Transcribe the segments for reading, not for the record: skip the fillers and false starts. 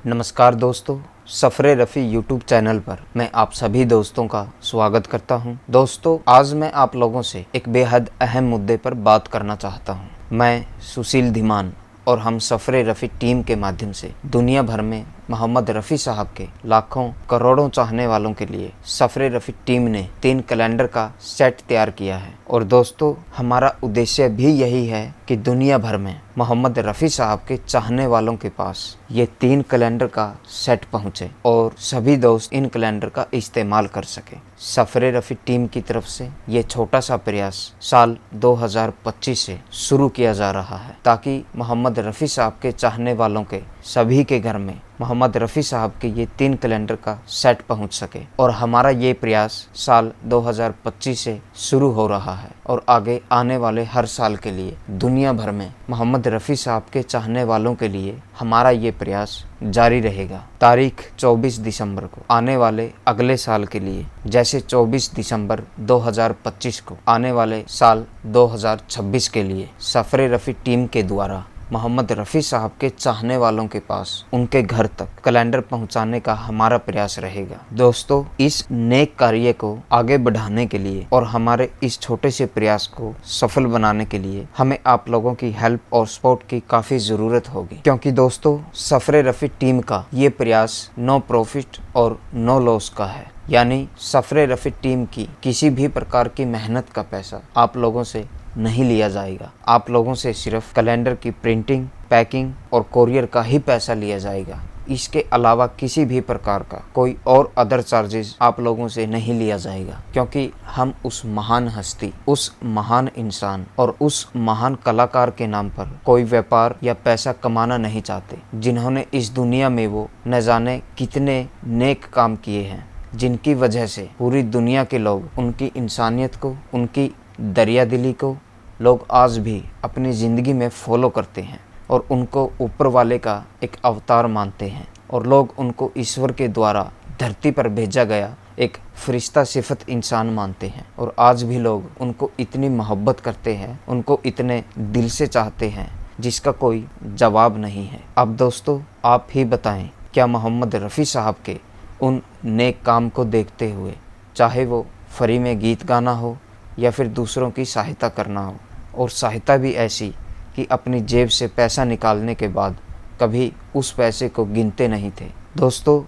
नमस्कार दोस्तों, सफरे Rafi YouTube channel पर मैं आप सभी दोस्तों का स्वागत करता हूं। दोस्तों, आज मैं आप लोगों से एक बेहद अहम मुद्दे पर बात करना चाहता हूं। मैं सुशील धीमान और हम सफरे रफ़ी टीम के माध्यम से दुनिया भर में मोहम्मद रफ़ी साहब के लाखों करोड़ों चाहने वालों के लिए सफरे रफ़ी टीम ने 3 कैलेंडर का सेट तैयार किया है। और दोस्तों, हमारा उद्देश्य भी यही है कि दुनिया भर में मोहम्मद रफ़ी साहब के चाहने वालों के पास ये 3 कैलेंडर का सेट पहुँचे और सभी दोस्त इन कैलेंडर का इस्तेमाल कर सके। सफरे रफ़ी टीम की तरफ से ये छोटा सा प्रयास साल 2025 से शुरू किया जा रहा है ताकि मोहम्मद रफ़ी साहब के चाहने वालों के सभी के घर में मोहम्मद रफ़ी साहब के ये 3 कैलेंडर का सेट पहुंच सके। और हमारा ये प्रयास साल 2025 से शुरू हो रहा है और आगे आने वाले हर साल के लिए दुनिया भर में मोहम्मद रफ़ी साहब के चाहने वालों के लिए हमारा ये प्रयास जारी रहेगा। तारीख 24 दिसंबर को आने वाले अगले साल के लिए, जैसे 24 दिसंबर 2025 को आने वाले साल 2026 के लिए सफरे रफ़ी टीम के द्वारा मोहम्मद रफ़ी साहब के चाहने वालों के पास उनके घर तक कैलेंडर पहुंचाने का हमारा प्रयास रहेगा। दोस्तों, इस नेक कार्य को आगे बढ़ाने के लिए और हमारे इस छोटे से प्रयास को सफल बनाने के लिए हमें आप लोगों की हेल्प और सपोर्ट की काफ़ी ज़रूरत होगी, क्योंकि दोस्तों, सफरे रफ़ी टीम का ये प्रयास नो प्रॉफिट और नो लॉस का है। यानी सफरे रफ़ी टीम की किसी भी प्रकार की मेहनत का पैसा आप लोगों से नहीं लिया जाएगा। आप लोगों से सिर्फ कैलेंडर की प्रिंटिंग, पैकिंग और कोरियर का ही पैसा लिया जाएगा। इसके अलावा किसी भी प्रकार का कोई और अदर चार्जेस आप लोगों से नहीं लिया जाएगा, क्योंकि हम उस महान हस्ती, उस महान इंसान और उस महान कलाकार के नाम पर कोई व्यापार या पैसा कमाना नहीं चाहते, जिन्होंने इस दुनिया में वो न जाने कितने नेक काम किए हैं, जिनकी वजह से पूरी दुनिया के लोग उनकी इंसानियत को, उनकी दरिया दिली को लोग आज भी अपनी ज़िंदगी में फॉलो करते हैं और उनको ऊपर वाले का एक अवतार मानते हैं और लोग उनको ईश्वर के द्वारा धरती पर भेजा गया एक फरिश्ता सिफत इंसान मानते हैं। और आज भी लोग उनको इतनी मोहब्बत करते हैं, उनको इतने दिल से चाहते हैं जिसका कोई जवाब नहीं है। अब दोस्तों, आप ही बताएं, क्या मोहम्मद रफ़ी साहब के उन नेक काम को देखते हुए, चाहे वो फ्री में गीत गाना हो या फिर दूसरों की सहायता करना हो, और सहायता भी ऐसी कि अपनी जेब से पैसा निकालने के बाद कभी उस पैसे को गिनते नहीं थे। दोस्तों,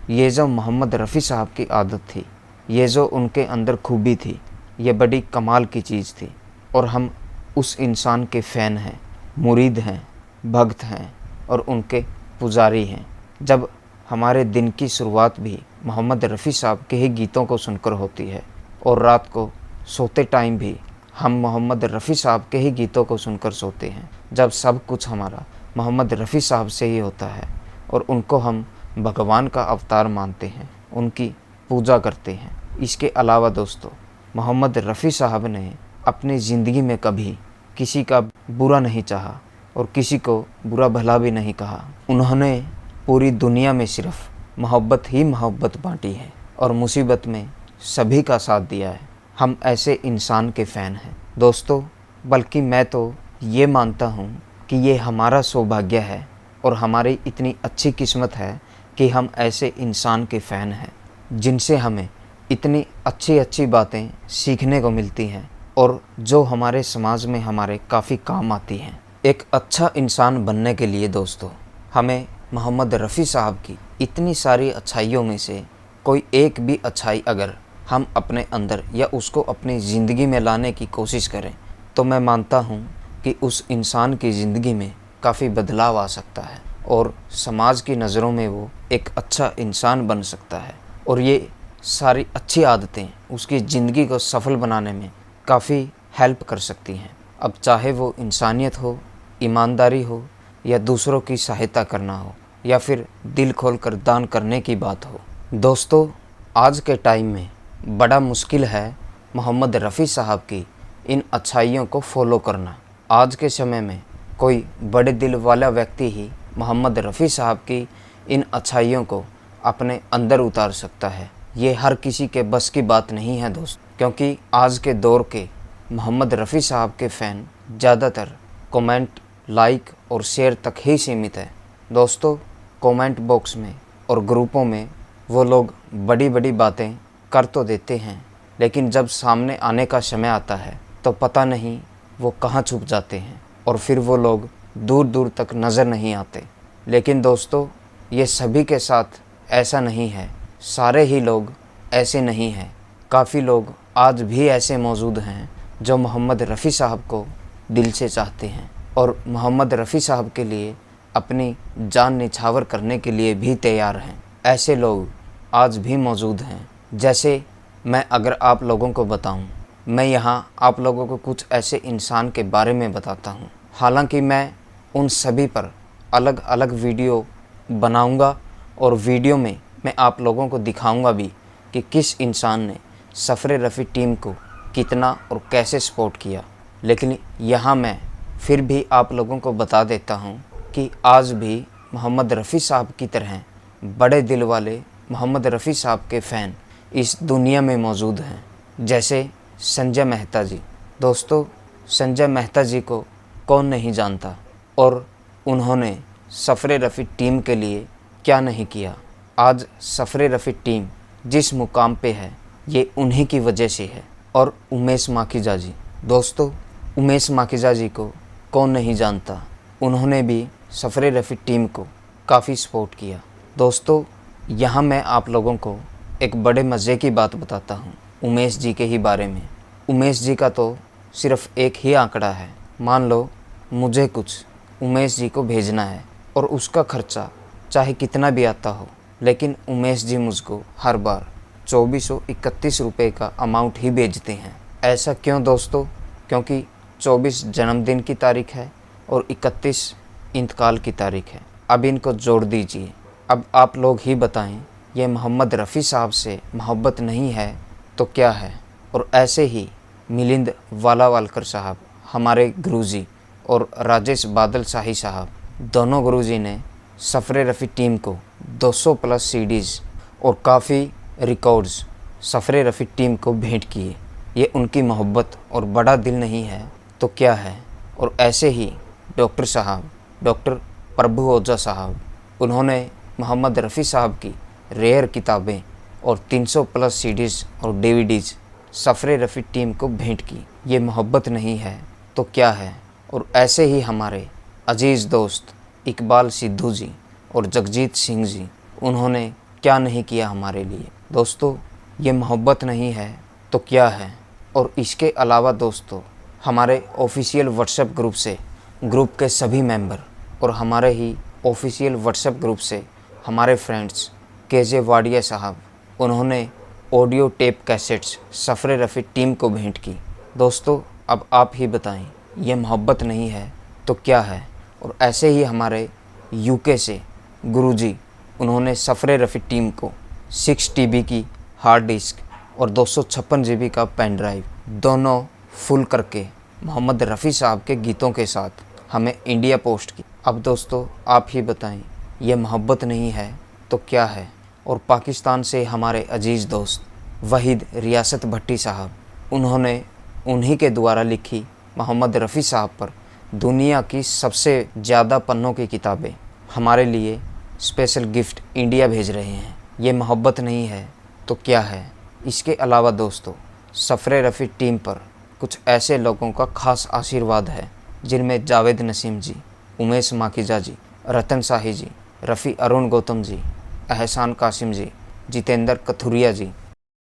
ये जो मोहम्मद रफ़ी साहब की आदत थी, ये जो उनके अंदर खूबी थी, ये बड़ी कमाल की चीज़ थी। और हम उस इंसान के फ़ैन हैं, मुरीद हैं, भक्त हैं और उनके पुजारी हैं। जब हमारे दिन की शुरुआत भी मोहम्मद रफ़ी साहब के ही गीतों को सुनकर होती है और रात को सोते टाइम भी हम मोहम्मद रफ़ी साहब के ही गीतों को सुनकर सोते हैं, जब सब कुछ हमारा मोहम्मद रफ़ी साहब से ही होता है और उनको हम भगवान का अवतार मानते हैं, उनकी पूजा करते हैं। इसके अलावा दोस्तों, मोहम्मद रफ़ी साहब ने अपनी ज़िंदगी में कभी किसी का बुरा नहीं चाहा और किसी को बुरा भला भी नहीं कहा। उन्होंने पूरी दुनिया में सिर्फ मोहब्बत ही मोहब्बत बांटी है और मुसीबत में सभी का साथ दिया है। हम ऐसे इंसान के फ़ैन हैं दोस्तों, बल्कि मैं तो ये मानता हूँ कि ये हमारा सौभाग्य है और हमारी इतनी अच्छी किस्मत है कि हम ऐसे इंसान के फ़ैन हैं जिनसे हमें इतनी अच्छी अच्छी बातें सीखने को मिलती हैं और जो हमारे समाज में हमारे काफ़ी काम आती हैं। एक अच्छा इंसान बनने के लिए दोस्तों, हमें मोहम्मद रफ़ी साहब की इतनी सारी अच्छाइयों में से कोई एक भी अच्छाई अगर हम अपने अंदर या उसको अपनी ज़िंदगी में लाने की कोशिश करें, तो मैं मानता हूँ कि उस इंसान की ज़िंदगी में काफ़ी बदलाव आ सकता है और समाज की नज़रों में वो एक अच्छा इंसान बन सकता है। और ये सारी अच्छी आदतें उसकी ज़िंदगी को सफल बनाने में काफ़ी हेल्प कर सकती हैं। अब चाहे वो इंसानियत हो, ईमानदारी हो या दूसरों की सहायता करना हो या फिर दिल खोलकर दान करने की बात हो। दोस्तों, आज के टाइम में बड़ा मुश्किल है मोहम्मद रफ़ी साहब की इन अच्छाइयों को फॉलो करना। आज के समय में कोई बड़े दिल वाला व्यक्ति ही मोहम्मद रफ़ी साहब की इन अच्छाइयों को अपने अंदर उतार सकता है। ये हर किसी के बस की बात नहीं है दोस्त, क्योंकि आज के दौर के मोहम्मद रफ़ी साहब के फ़ैन ज़्यादातर कमेंट, लाइक और शेयर तक ही सीमित है। दोस्तों, कमेंट बॉक्स में और ग्रुपों में वो लोग बड़ी बड़ी बातें कर तो देते हैं, लेकिन जब सामने आने का समय आता है तो पता नहीं वो कहाँ छुप जाते हैं और फिर वो लोग दूर दूर तक नज़र नहीं आते। लेकिन दोस्तों, ये सभी के साथ ऐसा नहीं है, सारे ही लोग ऐसे नहीं हैं। काफ़ी लोग आज भी ऐसे मौजूद हैं जो मोहम्मद रफ़ी साहब को दिल से चाहते हैं और मोहम्मद रफ़ी साहब के लिए अपनी जान निछावर करने के लिए भी तैयार हैं। ऐसे लोग आज भी मौजूद हैं। जैसे मैं अगर आप लोगों को बताऊं, मैं यहाँ आप लोगों को कुछ ऐसे इंसान के बारे में बताता हूँ। हालांकि मैं उन सभी पर अलग अलग वीडियो बनाऊंगा और वीडियो में मैं आप लोगों को दिखाऊंगा भी कि किस इंसान ने सफ़रे रफ़ी टीम को कितना और कैसे सपोर्ट किया। लेकिन यहाँ मैं फिर भी आप लोगों को बता देता हूँ कि आज भी मोहम्मद रफ़ी साहब की तरह बड़े दिल वाले मोहम्मद रफ़ी साहब के फ़ैन इस दुनिया में मौजूद हैं। जैसे संजय मेहता जी। दोस्तों, संजय मेहता जी को कौन नहीं जानता और उन्होंने सफ़रे रफ़ी टीम के लिए क्या नहीं किया। आज सफ़रे रफ़ी टीम जिस मुकाम पे है ये उन्हीं की वजह से है। और उमेश माखीजा जी। दोस्तों, उमेश माखीजा जी को कौन नहीं जानता, उन्होंने भी सफ़रे रफ़ी टीम को काफ़ी सपोर्ट किया। दोस्तों, यहाँ मैं आप लोगों को एक बड़े मज़े की बात बताता हूँ उमेश जी के ही बारे में। उमेश जी का तो सिर्फ़ एक ही आंकड़ा है। मान लो मुझे कुछ उमेश जी को भेजना है और उसका खर्चा चाहे कितना भी आता हो, लेकिन उमेश जी मुझको हर बार 2431 रुपये का अमाउंट ही भेजते हैं। ऐसा क्यों दोस्तों? क्योंकि 24 जन्मदिन की तारीख है और 31 इंतकाल की तारीख है। अब इनको जोड़ दीजिए। अब आप लोग ही बताएं, ये मोहम्मद रफ़ी साहब से मोहब्बत नहीं है तो क्या है? और ऐसे ही मिलिंद वालावालकर साहब, हमारे गुरुजी, और राजेश बादल शाही साहब, दोनों गुरुजी ने सफ़रे रफ़ी टीम को 200 प्लस सीडीज़ और काफ़ी रिकॉर्ड्स सफ़रे रफ़ी टीम को भेंट किए। ये उनकी मोहब्बत और बड़ा दिल नहीं है तो क्या है? और ऐसे ही डॉक्टर साहब, डॉक्टर प्रभु ओझा साहब, उन्होंने मोहम्मद रफ़ी साहब की रेयर किताबें और 300 प्लस सीडीज़ और डीवीडीज़ सफ़रे रफ़ी टीम को भेंट की। ये मोहब्बत नहीं है तो क्या है? और ऐसे ही हमारे अजीज़ दोस्त इकबाल सिद्धू जी और जगजीत सिंह जी, उन्होंने क्या नहीं किया हमारे लिए। दोस्तों, ये मोहब्बत नहीं है तो क्या है? और इसके अलावा दोस्तों, हमारे ऑफिशियल व्हाट्सएप ग्रुप से ग्रुप के सभी मेंबर और हमारे ही ऑफिशियल व्हाट्सएप ग्रुप से हमारे फ्रेंड्स केजे वाडिया साहब, उन्होंने ऑडियो टेप कैसेट्स सफ़रे रफ़ी टीम को भेंट की। दोस्तों, अब आप ही बताएं, ये मोहब्बत नहीं है तो क्या है? और ऐसे ही हमारे यूके से गुरुजी, उन्होंने सफ़रे रफ़ी टीम को 6 TB की हार्ड डिस्क और 256 GB का पेन ड्राइव दोनों फुल करके मोहम्मद रफ़ी साहब के गीतों के साथ हमें इंडिया पोस्ट की। अब दोस्तों, आप ही बताएं, ये मोहब्बत नहीं है तो क्या है? और पाकिस्तान से हमारे अजीज़ दोस्त वहीद रियासत भट्टी साहब, उन्होंने उन्हीं के द्वारा लिखी मोहम्मद रफ़ी साहब पर दुनिया की सबसे ज़्यादा पन्नों की किताबें हमारे लिए स्पेशल गिफ्ट इंडिया भेज रहे हैं। ये मोहब्बत नहीं है तो क्या है? इसके अलावा दोस्तों, सफ़रे रफ़ी टीम पर कुछ ऐसे लोगों का ख़ास आशीर्वाद है जिनमें जावेद नसीम जी, उमेश माखीजा जी, रतन शाही जी, रफ़ी अरुण गौतम जी, एहसान कासिम जी, जितेंद्र कथुरिया जी।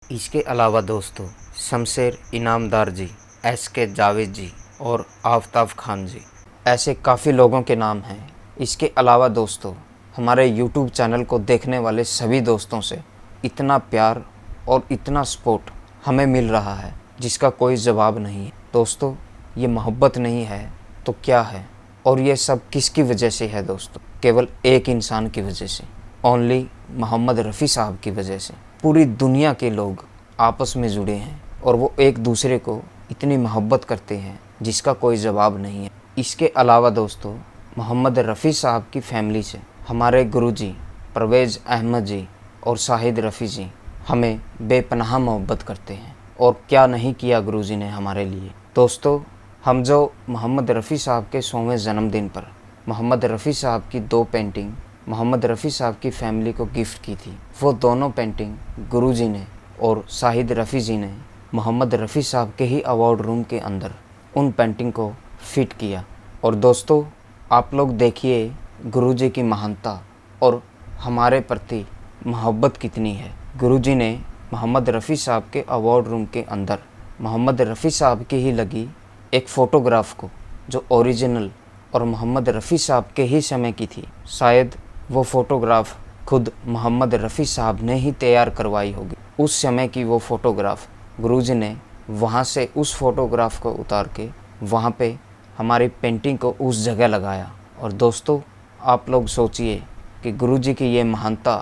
इसके अलावा दोस्तों, शमशेर इनामदार जी, SK जावेद जी और आफ्ताब खान जी, ऐसे काफ़ी लोगों के नाम हैं। इसके अलावा दोस्तों, हमारे YouTube चैनल को देखने वाले सभी दोस्तों से इतना प्यार और इतना सपोर्ट हमें मिल रहा है जिसका कोई जवाब नहीं है। दोस्तों, ये मोहब्बत नहीं है तो क्या है? और ये सब किसकी वजह से है दोस्तों? केवल एक इंसान की वजह से, ओनली मोहम्मद रफ़ी साहब की वजह से। पूरी दुनिया के लोग आपस में जुड़े हैं और वो एक दूसरे को इतनी मोहब्बत करते हैं जिसका कोई जवाब नहीं है। इसके अलावा दोस्तों, मोहम्मद रफ़ी साहब की फैमिली से हमारे गुरुजी परवेज़ अहमद जी और शाहिद रफ़ी जी हमें बेपनाह मोहब्बत करते हैं। और क्या नहीं किया गुरुजी ने हमारे लिए। दोस्तों, हम जो मोहम्मद रफ़ी साहब के 100वें जन्मदिन पर मोहम्मद रफ़ी साहब की 2 पेंटिंग मोहम्मद रफ़ी साहब की फैमिली को गिफ्ट की थी। वो दोनों पेंटिंग गुरुजी ने और शाहिद रफ़ी जी ने मोहम्मद रफ़ी साहब के ही अवार्ड रूम के अंदर उन पेंटिंग को फिट किया। और दोस्तों, आप लोग देखिए गुरुजी की महानता और हमारे प्रति मोहब्बत कितनी है। गुरुजी ने मोहम्मद रफ़ी साहब के अवार्ड रूम के अंदर मोहम्मद रफ़ी साहब की ही लगी एक फ़ोटोग्राफ को, जो ओरिजिनल और मोहम्मद रफ़ी साहब के ही समय की थी, शायद वो फ़ोटोग्राफ खुद मोहम्मद रफ़ी साहब ने ही तैयार करवाई होगी। उस समय की वो फ़ोटोग्राफ गुरुजी ने वहाँ से उस फ़ोटोग्राफ को उतार के वहाँ पे हमारी पेंटिंग को उस जगह लगाया। और दोस्तों, आप लोग सोचिए कि गुरुजी की ये महानता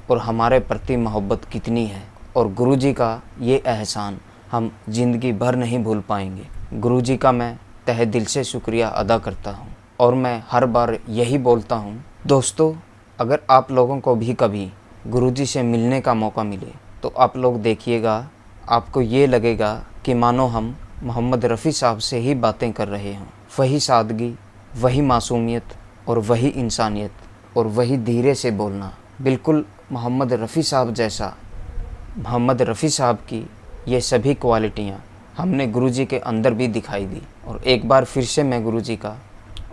और हमारे प्रति मोहब्बत कितनी है, और गुरुजी का ये एहसान हम ज़िंदगी भर नहीं भूल पाएंगे। गुरुजी का मैं तहे दिल से शुक्रिया अदा करता हूँ और मैं हर बार यही बोलता हूँ। दोस्तों, अगर आप लोगों को भी कभी गुरुजी से मिलने का मौका मिले तो आप लोग देखिएगा, आपको ये लगेगा कि मानो हम मोहम्मद रफ़ी साहब से ही बातें कर रहे हों। वही सादगी, वही मासूमियत और वही इंसानियत और वही धीरे से बोलना, बिल्कुल मोहम्मद रफ़ी साहब जैसा। मोहम्मद रफ़ी साहब की ये सभी क्वालिटियाँ हमने गुरुजी के अंदर भी दिखाई दी। और एक बार फिर से मैं गुरुजी का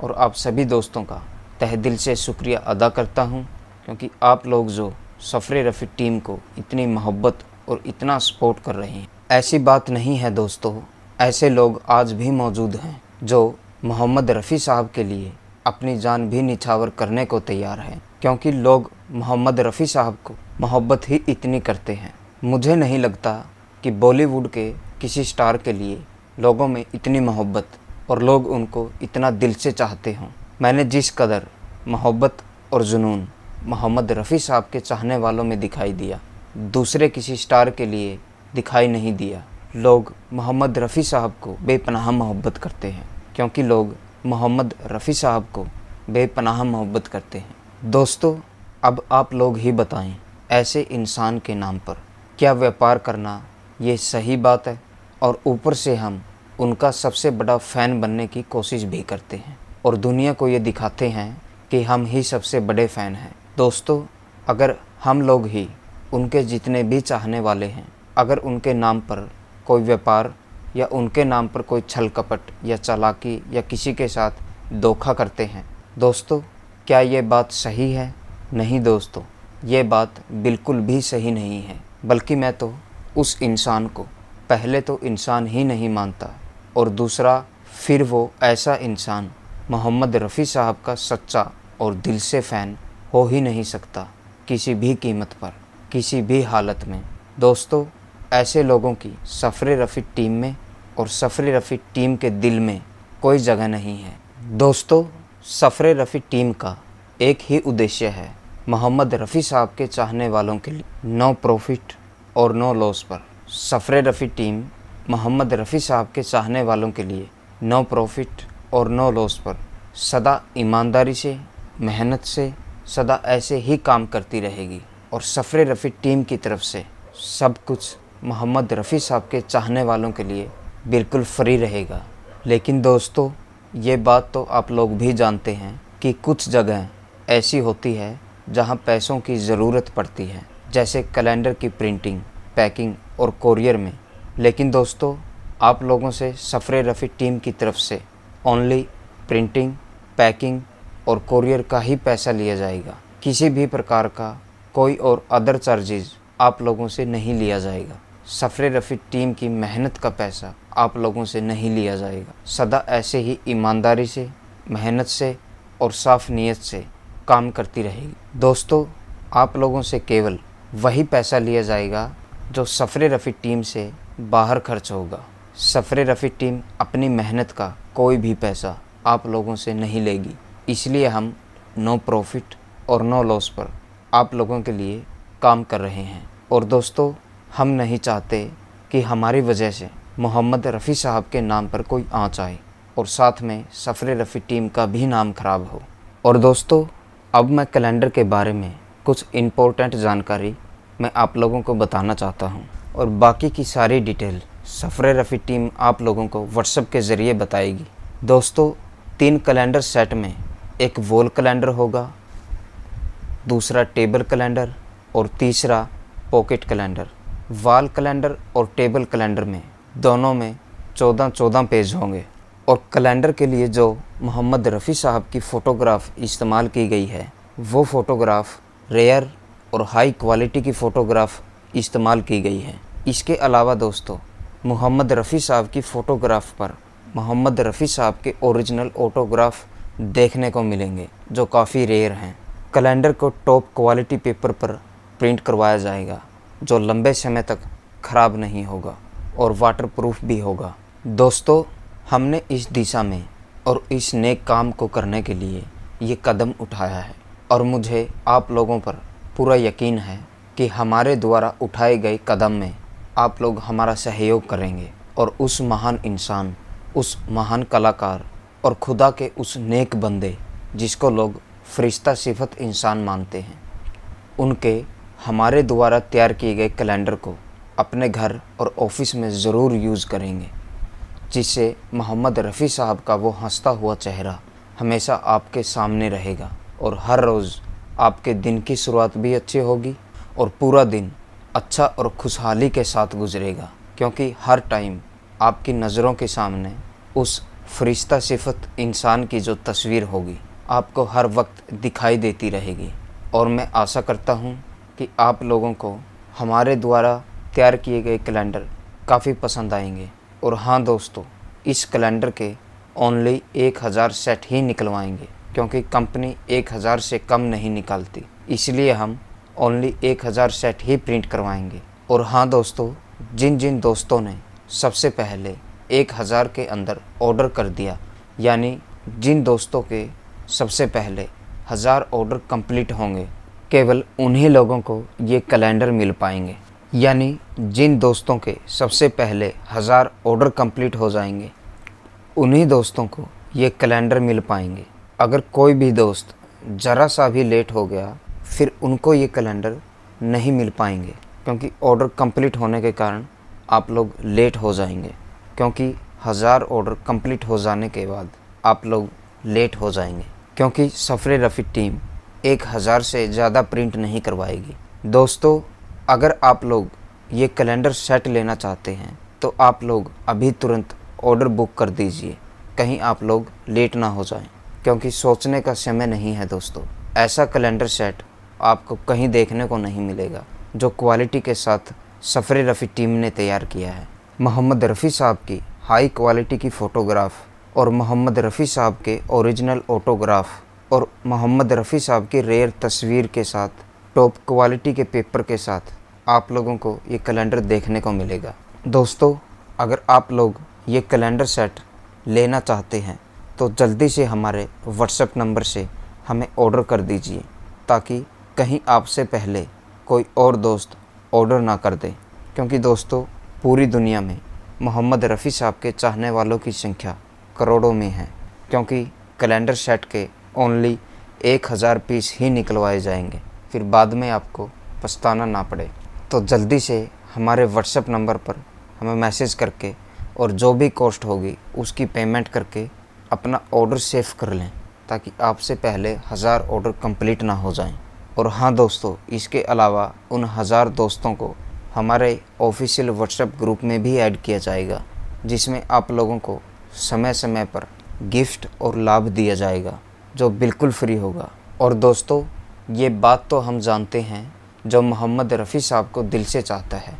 और आप सभी दोस्तों का तहे दिल से शुक्रिया अदा करता हूँ, क्योंकि आप लोग जो सफ़रे रफ़ी टीम को इतनी मोहब्बत और इतना सपोर्ट कर रहे हैं। ऐसी बात नहीं है दोस्तों, ऐसे लोग आज भी मौजूद हैं जो मोहम्मद रफ़ी साहब के लिए अपनी जान भी निछावर करने को तैयार हैं, क्योंकि लोग मोहम्मद रफ़ी साहब को मोहब्बत ही इतनी करते हैं। मुझे नहीं लगता कि बॉलीवुड के किसी स्टार के लिए लोगों में इतनी मोहब्बत और लोग उनको इतना दिल से चाहते हों। मैंने जिस कदर मोहब्बत और जुनून मोहम्मद रफ़ी साहब के चाहने वालों में दिखाई दिया, दूसरे किसी स्टार के लिए दिखाई नहीं दिया। लोग मोहम्मद रफ़ी साहब को बेपनाह मोहब्बत करते हैं, क्योंकि लोग मोहम्मद रफ़ी साहब को बेपनाह मोहब्बत करते हैं। दोस्तों, अब आप लोग ही बताएं, ऐसे इंसान के नाम पर क्या व्यापार करना ये सही बात है? और ऊपर से हम उनका सबसे बड़ा फ़ैन बनने की कोशिश भी करते हैं और दुनिया को ये दिखाते हैं कि हम ही सबसे बड़े फ़ैन हैं। दोस्तों, अगर हम लोग ही उनके जितने भी चाहने वाले हैं, अगर उनके नाम पर कोई व्यापार या उनके नाम पर कोई छल कपट या चालाकी या किसी के साथ धोखा करते हैं, दोस्तों, क्या ये बात सही है? नहीं दोस्तों, ये बात बिल्कुल भी सही नहीं है। बल्कि मैं तो उस इंसान को पहले तो इंसान ही नहीं मानता, और दूसरा फिर वो ऐसा इंसान मोहम्मद रफ़ी साहब का सच्चा और दिल से फ़ैन हो ही नहीं सकता, किसी भी कीमत पर, किसी भी हालत में। दोस्तों, ऐसे लोगों की सफ़रे रफ़ी टीम में और सफ़रे रफ़ी टीम के दिल में कोई जगह नहीं है। दोस्तों, सफ़रे रफ़ी टीम का एक ही उद्देश्य है, मोहम्मद रफ़ी साहब के चाहने वालों के लिए नो प्रॉफिट और नो लॉस पर। सफ़रे रफ़ी टीम मोहम्मद रफ़ी साहब के चाहने वालों के लिए नो प्रॉफिट और नो लॉस पर सदा ईमानदारी से, मेहनत से सदा ऐसे ही काम करती रहेगी। और सफ़रे रफ़ी टीम की तरफ से सब कुछ मोहम्मद रफ़ी साहब के चाहने वालों के लिए बिल्कुल फ्री रहेगा। लेकिन दोस्तों, ये बात तो आप लोग भी जानते हैं कि कुछ जगह ऐसी होती है जहां पैसों की ज़रूरत पड़ती है, जैसे कैलेंडर की प्रिंटिंग, पैकिंग और कोरियर में। लेकिन दोस्तों, आप लोगों से सफ़रे रफ़ी टीम की तरफ से ओनली प्रिंटिंग, पैकिंग और कोरियर का ही पैसा लिया जाएगा। किसी भी प्रकार का कोई और अदर चार्जेस आप लोगों से नहीं लिया जाएगा। सफ़रे रफ़ी टीम की मेहनत का पैसा आप लोगों से नहीं लिया जाएगा। सदा ऐसे ही ईमानदारी से, मेहनत से और साफ़ नीयत से काम करती रहेगी। दोस्तों, आप लोगों से केवल वही पैसा लिया जाएगा जो सफ़रे रफ़ी टीम से बाहर खर्च होगा। सफ़रे रफ़ी टीम अपनी मेहनत का कोई भी पैसा आप लोगों से नहीं लेगी। इसलिए हम नो प्रॉफिट और नो लॉस पर आप लोगों के लिए काम कर रहे हैं। और दोस्तों, हम नहीं चाहते कि हमारी वजह से मोहम्मद रफ़ी साहब के नाम पर कोई आँच आए और साथ में सफ़रे रफ़ी टीम का भी नाम ख़राब हो। और दोस्तों, अब मैं कैलेंडर के बारे में कुछ इम्पोर्टेंट जानकारी मैं आप लोगों को बताना चाहता हूं, और बाकी की सारी डिटेल सफ़रे रफ़ी टीम आप लोगों को व्हाट्सएप के ज़रिए बताएगी। दोस्तों, 3 कैलेंडर सेट में एक वॉल कैलेंडर होगा, दूसरा टेबल कैलेंडर और तीसरा पॉकेट कैलेंडर। वॉल कैलेंडर और टेबल कैलेंडर में दोनों में 14-14 पेज होंगे और कैलेंडर के लिए जो मोहम्मद रफ़ी साहब की फ़ोटोग्राफ इस्तेमाल की गई है वो फ़ोटोग्राफ रेयर और हाई क्वालिटी की फ़ोटोग्राफ इस्तेमाल की गई है। इसके अलावा दोस्तों मोहम्मद रफ़ी साहब की फ़ोटोग्राफ पर मोहम्मद रफ़ी साहब के ओरिजिनल ऑटोग्राफ देखने को मिलेंगे जो काफ़ी रेयर हैं। कैलेंडर को टॉप क्वालिटी पेपर पर प्रिंट करवाया जाएगा जो लंबे समय तक ख़राब नहीं होगा और वाटरप्रूफ भी होगा। दोस्तों हमने इस दिशा में और इस नेक काम को करने के लिए ये कदम उठाया है और मुझे आप लोगों पर पूरा यकीन है कि हमारे द्वारा उठाए गए कदम में आप लोग हमारा सहयोग करेंगे और उस महान इंसान, उस महान कलाकार और खुदा के उस नेक बंदे जिसको लोग फरिश्ता सिफत इंसान मानते हैं, उनके हमारे द्वारा तैयार किए गए कैलेंडर को अपने घर और ऑफिस में ज़रूर यूज़ करेंगे, जिससे मोहम्मद रफ़ी साहब का वो हंसता हुआ चेहरा हमेशा आपके सामने रहेगा और हर रोज़ आपके दिन की शुरुआत भी अच्छी होगी और पूरा दिन अच्छा और खुशहाली के साथ गुजरेगा, क्योंकि हर टाइम आपकी नज़रों के सामने उस फरिश्ता सिफत इंसान की जो तस्वीर होगी आपको हर वक्त दिखाई देती रहेगी। और मैं आशा करता हूँ कि आप लोगों को हमारे द्वारा तैयार किए गए कैलेंडर काफ़ी पसंद आएंगे। और हाँ दोस्तों, इस कैलेंडर के ओनली 1000 सेट ही निकलवाएंगे, क्योंकि कंपनी 1000 से कम नहीं निकालती, इसलिए हम ओनली 1000 सेट ही प्रिंट करवाएंगे। और हाँ दोस्तों, जिन जिन दोस्तों ने सबसे पहले 1000 के अंदर ऑर्डर कर दिया, यानी जिन दोस्तों के सबसे पहले 1000 ऑर्डर कंप्लीट होंगे, केवल उन्हीं लोगों को ये कैलेंडर मिल पाएंगे। यानी जिन दोस्तों के सबसे पहले 1000 ऑर्डर कंप्लीट हो जाएंगे उन्हीं दोस्तों को ये कैलेंडर मिल पाएंगे। अगर कोई भी दोस्त ज़रा सा भी लेट हो गया फिर उनको ये कैलेंडर नहीं मिल पाएंगे, क्योंकि ऑर्डर कंप्लीट होने के कारण आप लोग लेट हो जाएंगे, क्योंकि 1000 ऑर्डर कंप्लीट हो जाने के बाद आप लोग लेट हो जाएंगे, क्योंकि सफ़रे रफ़ी टीम 1000 से ज़्यादा प्रिंट नहीं करवाएगी। दोस्तों अगर आप लोग ये कैलेंडर सेट लेना चाहते हैं तो आप लोग अभी तुरंत ऑर्डर बुक कर दीजिए, कहीं आप लोग लेट ना हो जाएं, क्योंकि सोचने का समय नहीं है दोस्तों। ऐसा कैलेंडर सेट आपको कहीं देखने को नहीं मिलेगा जो क्वालिटी के साथ सफ़रे रफ़ी टीम ने तैयार किया है। मोहम्मद रफ़ी साहब की हाई क्वालिटी की फ़ोटोग्राफ और मोहम्मद रफ़ी साहब के ओरिजिनल ऑटोग्राफ और मोहम्मद रफ़ी साहब की रेयर तस्वीर के साथ टॉप क्वालिटी के पेपर के साथ आप लोगों को ये कैलेंडर देखने को मिलेगा। दोस्तों अगर आप लोग ये कैलेंडर सेट लेना चाहते हैं तो जल्दी से हमारे व्हाट्सएप नंबर से हमें ऑर्डर कर दीजिए, ताकि कहीं आपसे पहले कोई और दोस्त ऑर्डर ना कर दे, क्योंकि दोस्तों पूरी दुनिया में मोहम्मद रफ़ी साहब के चाहने वालों की संख्या करोड़ों में है, क्योंकि कैलेंडर सेट के ओनली 1000 पीस ही निकलवाए जाएंगे, फिर बाद में आपको पछताना ना पड़े। तो जल्दी से हमारे व्हाट्सएप नंबर पर हमें मैसेज करके और जो भी कॉस्ट होगी उसकी पेमेंट करके अपना ऑर्डर सेव कर लें, ताकि आपसे पहले 1000 ऑर्डर कंप्लीट ना हो जाएं। और हाँ दोस्तों, इसके अलावा उन 1000 दोस्तों को हमारे ऑफिशियल व्हाट्सएप ग्रुप में भी ऐड किया जाएगा, जिसमें आप लोगों को समय समय पर गिफ्ट और लाभ दिया जाएगा जो बिल्कुल फ्री होगा। और दोस्तों ये बात तो हम जानते हैं, जो मोहम्मद रफ़ी साहब को दिल से चाहता है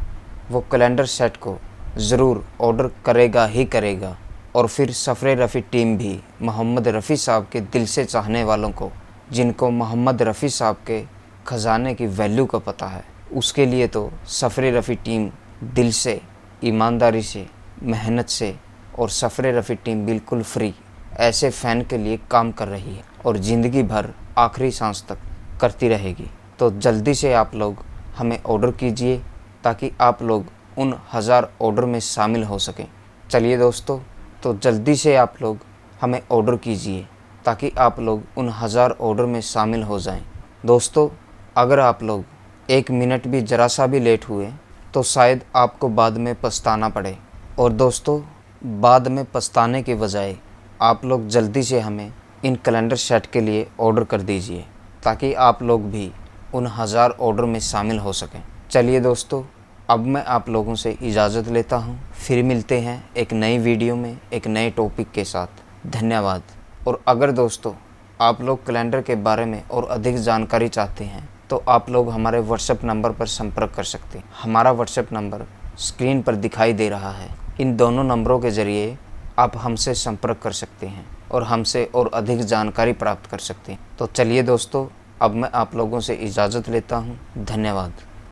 वो कैलेंडर सेट को ज़रूर ऑर्डर करेगा ही करेगा। और फिर सफ़रे रफ़ी टीम भी मोहम्मद रफ़ी साहब के दिल से चाहने वालों को, जिनको मोहम्मद रफ़ी साहब के ख़जाने की वैल्यू का पता है, उसके लिए तो सफ़रे रफ़ी टीम दिल से, ईमानदारी से, मेहनत से और सफ़रे रफ़ी टीम बिल्कुल फ्री ऐसे फ़ैन के लिए काम कर रही है और ज़िंदगी भर आखिरी सांस तक करती रहेगी। तो जल्दी से आप लोग हमें ऑर्डर कीजिए, ताकि आप लोग उन 1000 ऑर्डर में शामिल हो सकें। चलिए दोस्तों, तो जल्दी से आप लोग हमें ऑर्डर कीजिए, ताकि आप लोग उन 1000 ऑर्डर में शामिल हो जाएं। दोस्तों अगर आप लोग 1 मिनट भी ज़रा सा भी लेट हुए तो शायद आपको बाद में पछताना पड़े। और दोस्तों बाद में पछताने के बजाय आप लोग जल्दी से हमें इन कैलेंडर सेट के लिए ऑर्डर कर दीजिए, ताकि आप लोग भी उन 1000 ऑर्डर में शामिल हो सकें। चलिए दोस्तों, अब मैं आप लोगों से इजाज़त लेता हूँ। फिर मिलते हैं एक नई वीडियो में एक नए टॉपिक के साथ। धन्यवाद। और अगर दोस्तों आप लोग कैलेंडर के बारे में और अधिक जानकारी चाहते हैं तो आप लोग हमारे व्हाट्सएप नंबर पर संपर्क कर सकते हैं। हमारा व्हाट्सएप नंबर स्क्रीन पर दिखाई दे रहा है। इन दोनों नंबरों के ज़रिए आप हमसे संपर्क कर सकते हैं और हमसे और अधिक जानकारी प्राप्त कर सकते हैं। तो चलिए दोस्तों, अब मैं आप लोगों से इजाज़त लेता हूँ। धन्यवाद।